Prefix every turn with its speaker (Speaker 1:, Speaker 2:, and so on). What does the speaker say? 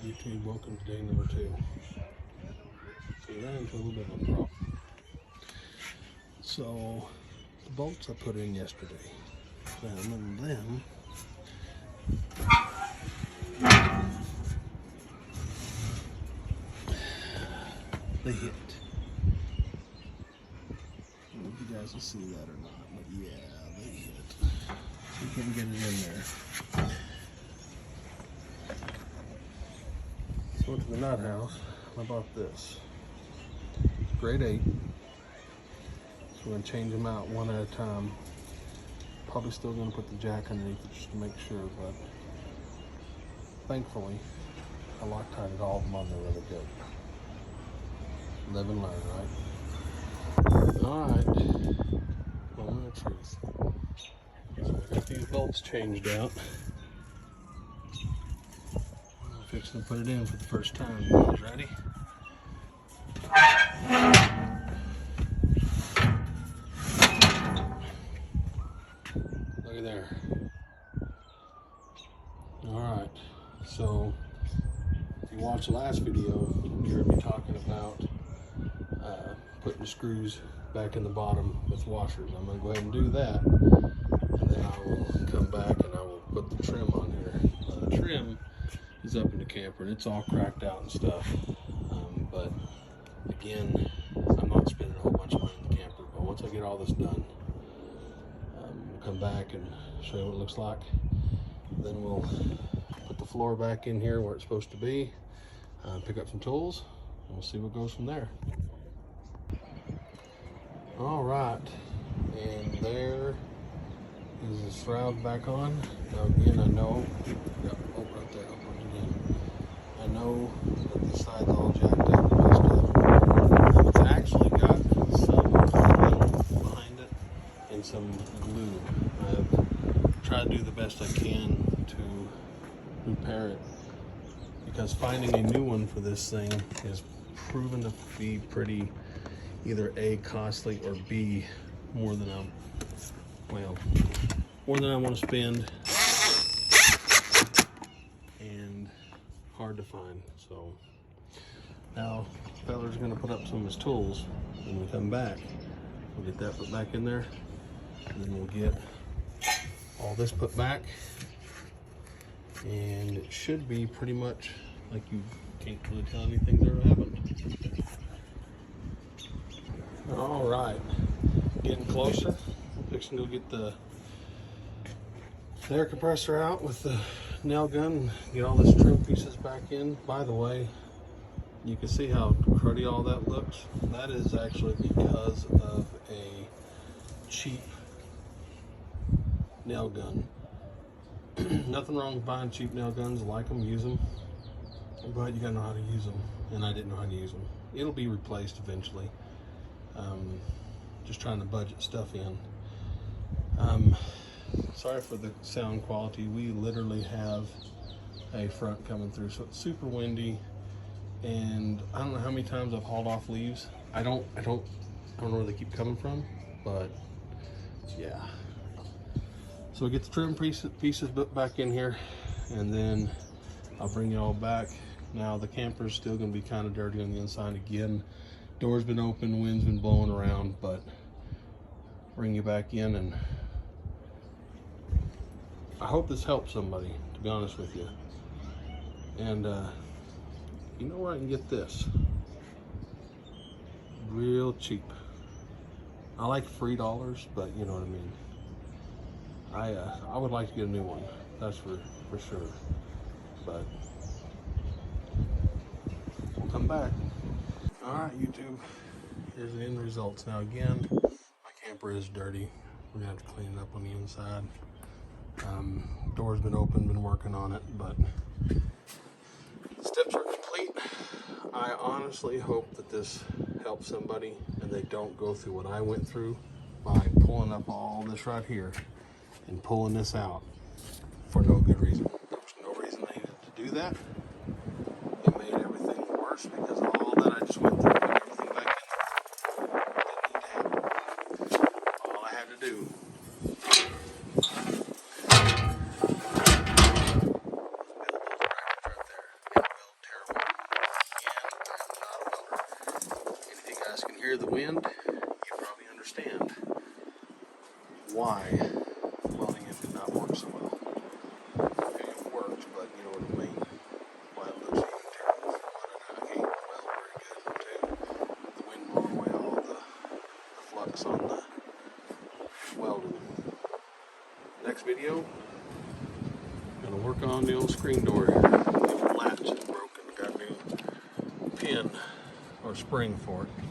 Speaker 1: YouTube, welcome to day number 2. So we ran into a little bit of a problem. So the bolts I put in yesterday, them they hit. I don't know if you guys will see that or not, but yeah, they hit. So you couldn't get it in there. So went to the nut house. I bought this. Grade 8. So we're going to change them out one at a time. Probably still going to put the jack underneath it just to make sure, but thankfully I Loctited all of them on there really good. Live and learn, right? Alright. Moment of truth. So I got these bolts changed out. I'm fixing to put it in for the first time. You guys ready? Look at there. Alright, so if you watched the last video, you heard me talking about putting the screws back in the bottom with washers. I'm going to go ahead and do that, and then I will come back and I will put the trim on here. The trim is up in the camper and it's all cracked out and stuff, but again, I'm not spending a whole bunch of money in the camper, but once I get all this done, we'll come back and show you what it looks like. Then we'll put the floor back in here where it's supposed to be, pick up some tools, and we'll see what goes from there. All right, and there is the shroud back on. Now again, I know, right there, I'll put it in. I know that the side's all jacked up and messed up. It's actually got some glue behind it and some glue. I've tried to do the best I can to repair it, because finding a new one for this thing is proven to be pretty either A, costly, or B, more than I want to spend, and hard to find. So now feller's going to put up some of his tools. When we come back, we'll get that put back in there, and then we'll get all this put back, and it should be pretty much like you can't really tell anything's ever happened. All right, getting closer. Fixing to go get the air compressor out with the nail gun, get all the trim pieces back in. By the way, you can see how cruddy all that looks. That is actually because of a cheap nail gun. Nothing wrong with buying cheap nail guns. I like them, use them, but you gotta know how to use them, and I didn't know how to use them. It'll be replaced eventually. Just trying to budget stuff in. Sorry for the sound quality. We literally have a front coming through, so it's super windy, and I don't know how many times I've hauled off leaves. I don't know where they keep coming from, but yeah. So we get the trim pieces back in here, and then I'll bring you all back. Now the camper's still going to be kind of dirty on the inside again. Door's been open, wind's been blowing around, but bring you back in, and I hope this helps somebody, to be honest with you. And you know where I can get this? Real cheap. I like free dollars, but you know what I mean. I would like to get a new one, that's for sure. But we'll come back. All right, YouTube, here's the end results. Now again, my camper is dirty. We're gonna have to clean it up on the inside. Door's been open, been working on it, but steps are complete. I honestly hope that this helps somebody and they don't go through what I went through by pulling up all this right here and pulling this out for no good reason. There was no reason they needed to do that. It made everything worse because of all that I just went through. Put everything back in there. Didn't need to happen. All I had to do hear the wind, you probably understand why welding it did not work so well. Okay, it worked, but you know what I mean. Why it looks terrible. Why did I can't weld very good too. The wind blowing away all the flux on the welding. Next video, gonna work on the old screen door here. The latch is broken. Got a new pin or spring for it.